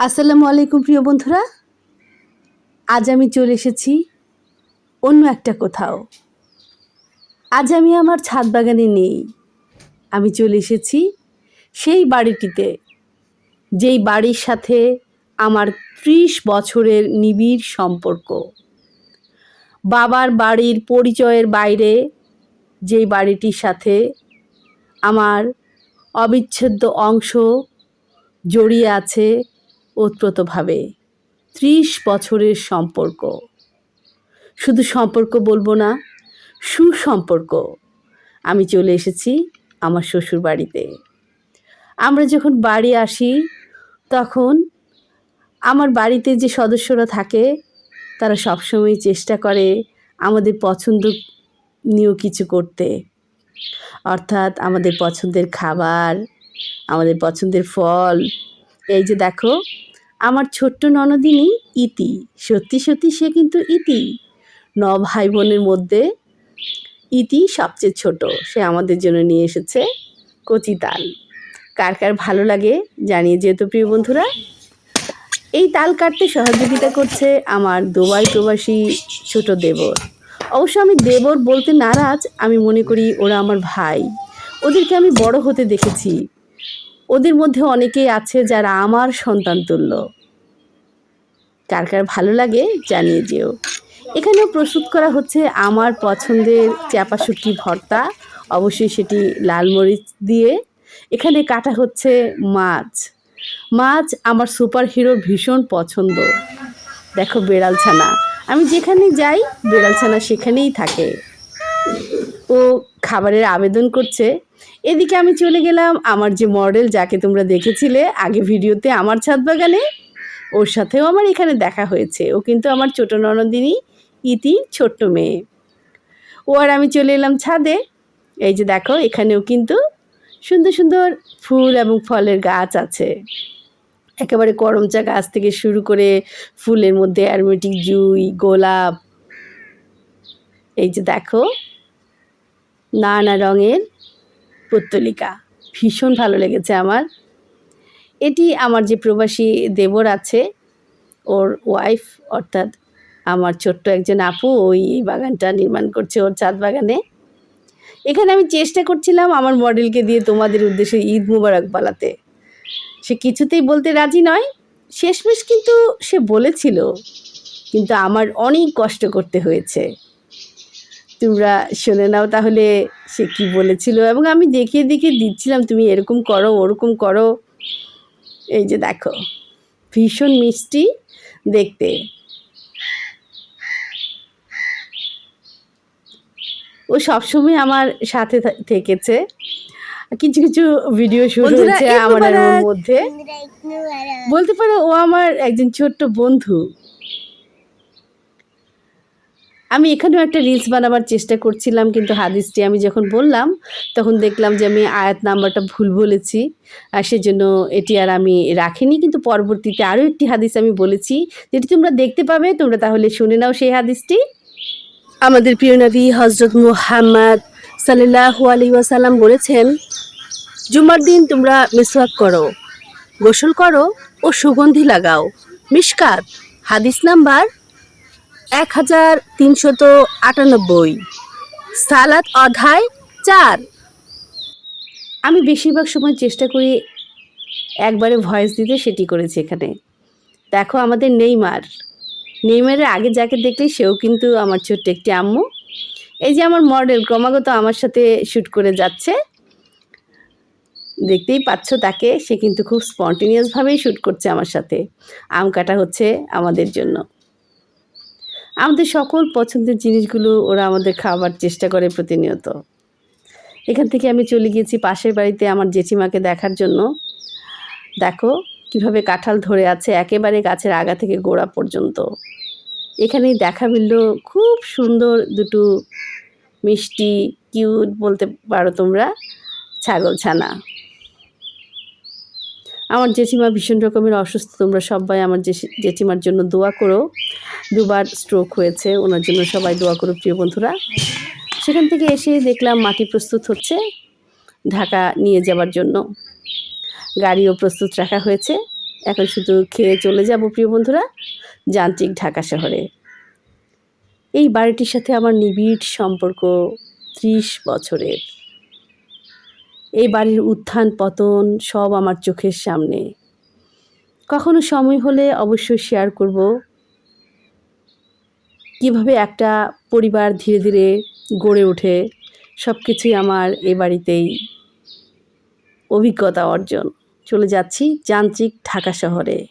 আসসালামু আলাইকুম প্রিয় বন্ধুরা, আজ আমি চলে এসেছি অন্য একটা কোথাও। আজ আমি আমার ছাদ বাগানে নেই, আমি চলে এসেছি সেই বাড়িটিতে, যেই বাড়ির সাথে আমার 30 বছরের নিবিড় সম্পর্ক। বাবার বাড়ির পরিচয়ের বাইরে যেই বাড়িটির সাথে আমার অবিচ্ছেদ্য অংশ জড়িয়ে আছে ওতপ্রোতভাবে। 30 বছরের সম্পর্ক, শুধু সম্পর্ক বলবো না, সুসম্পর্ক। আমি চলে এসেছি আমার শ্বশুর বাড়িতে। আমরা যখন বাড়ি আসি তখন আমার বাড়িতে যে সদস্যরা থাকে তারা সবসময় চেষ্টা করে আমাদের পছন্দনীয় কিছু করতে, অর্থাৎ আমাদের পছন্দের খাবার, আমাদের পছন্দের ফল। এই যে দেখো, আমার ছোট্ট ননদিনী ইতি, সত্যি সত্যি সে কিন্তু ইতি। 9 ভাই বোনের মধ্যে ইতি সবচেয়ে ছোট। সে আমাদের জন্য নিয়ে এসেছে কচি তাল। কার কার ভালো লাগে জানিয়ে যেহেতু প্রিয় বন্ধুরা। এই তাল কাটতে সহযোগিতা করছে আমার দুবাই প্রবাসী ছোট দেবর। অবশ্য আমি দেবর বলতে নারাজ, আমি মনে করি ওরা আমার ভাই। ওদেরকে আমি বড় হতে দেখেছি। ওদের মধ্যে অনেকেই আছে যারা আমার সন্তান তুল্য। কার কার ভালো লাগে জানিয়ে যেও। এখানেও প্রস্তুত করা হচ্ছে আমার পছন্দের চাপা শুটকি ভর্তা, অবশ্যই সেটি লাল মরিচ দিয়ে। এখানে কাটা হচ্ছে মাছ। মাছ আমার সুপার হিরোর ভীষণ পছন্দ। দেখো বেড়াল ছানা, আমি যেখানে যাই বেড়াল ছানা সেখানেই থাকে। ও খাবারের আবেদন করছে। এদিকে আমি চলে গেলাম আমার যে মডেল, যাকে তোমরা দেখেছিলে আগে ভিডিওতে আমার ছাদ বাগানে, ওর সাথেও আমার এখানে দেখা হয়েছে। ও কিন্তু আমার ছোট ননদিনী ইতি ছোট্ট মেয়ে। ও আর আমি চলে এলাম ছাদে। এই যে দেখো, এখানেও কিন্তু সুন্দর সুন্দর ফুল এবং ফলের গাছ আছে। একেবারে করমচা গাছ থেকে শুরু করে ফুলের মধ্যে অ্যারোমেটিক জুঁই, গোলাপ। এই যে দেখো, নানা রঙের পত্তলিকা, ভীষণ ভালো লেগেছে আমার। এটি আমার যে প্রবাসী দেবর আছে, ওর ওয়াইফ, অর্থাৎ আমার ছোট্ট একজন আপু, ওই বাগানটা নির্মাণ করছে ওর ছাদ বাগানে। এখানে আমি চেষ্টা করছিলাম আমার মডেলকে দিয়ে তোমাদের উদ্দেশ্যে ঈদ মুবারক বলাতে। সে কিছুতেই বলতে রাজি নয়। শেষমেশ কিন্তু সে বলেছিল, কিন্তু আমার অনেক কষ্ট করতে হয়েছে। তোমরা শুনে নাও তাহলে সে কি বলেছিল, এবং আমি দেখিয়ে দেখিয়ে দিচ্ছিলাম তুমি এরকম করো ওরকম করো। এই যে দেখো, ভীষণ মিষ্টি দেখতে। ও সবসময় আমার সাথে থেকেছে। কিছু কিছু ভিডিও শুরু হয়েছে আমার আর ওর মধ্যে। বলতে পারো ও আমার একজন ছোট্ট বন্ধু। আমি এখানেও একটা রিলস বানাবার চেষ্টা করছিলাম, কিন্তু হাদিসটি আমি যখন বললাম তখন দেখলাম যে আমি আয়াত নাম্বারটা ভুল বলেছি, আর সেজন্য এটি আর আমি রাখিনি। কিন্তু পরবর্তীতে আরও একটি হাদিস আমি বলেছি, যেটি তোমরা দেখতে পাবে। তোমরা তাহলে শুনে নাও সেই হাদিসটি। আমাদের প্রিয় নবী হজরত মুহাম্মদ সাল্লাল্লাহু আলাইহি ওয়াসাল্লাম বলেছেন, জুমার দিন তোমরা মিসওয়াক করো, গোসল করো ও সুগন্ধি লাগাও। মিশকাত, হাদিস নাম্বার 1398, সালাত অধ্যায় 4। আমি বেশিরভাগ সময় চেষ্টা করি একবারে ভয়েস দিতে, সেটি করেছি এখানে। দেখো আমাদের নেইমারের আগে যাকে দেখলে সেও কিন্তু আমার ছোট্ট একটি আম্মু। এই যে আমার মডেল ক্রমাগত আমার সাথে শ্যুট করে যাচ্ছে, দেখতেই পাচ্ছ তাকে। সে কিন্তু খুব স্পন্টেনিয়াসভাবেই শ্যুট করছে আমার সাথে। আম কাটা হচ্ছে আমাদের জন্য। আমাদের সকল পছন্দের জিনিসগুলো ওরা আমাদের খাওয়ার চেষ্টা করে প্রতিনিয়ত। এখান থেকে আমি চলে গিয়েছি পাশের বাড়িতে আমার জেঠিমাকে দেখার জন্য। দেখো কিভাবে কাঁঠাল ধরে আছে একেবারে গাছের আগা থেকে গোড়া পর্যন্ত। এখানেই দেখা মিলল খুব সুন্দর দুটো মিষ্টি, কিউট বলতে পারো তোমরা, ছাগল ছানা। আমার জেঠিমা ভীষণ রকমের অসুস্থ। তোমরা সবাই আমার জেঠিমার জন্য দোয়া করো। 2বার স্ট্রোক হয়েছে, ওনার জন্য সবাই দোয়া করো প্রিয় বন্ধুরা। সেখান থেকে এসে দেখলাম মাটি প্রস্তুত হচ্ছে ঢাকা নিয়ে যাওয়ার জন্য। গাড়িও প্রস্তুত রাখা হয়েছে। এখন শুধু খেয়ে চলে যাব প্রিয় বন্ধুরা যান্ত্রিক ঢাকা শহরে। এই বাড়িটির সাথে আমার নিবিড় সম্পর্ক 30 বছরের। এই বাড়ির উত্থান পতন সব আমার চোখের সামনে। কখনো সময় হলে অবশ্যই শেয়ার করব কিভাবে একটা পরিবার ধীরে ধীরে গড়ে ওঠে। সব কিছুই আমার এ বাড়িতেই অভিজ্ঞতা অর্জন। চলে যাচ্ছি যান্ত্রিক ঢাকা শহরে।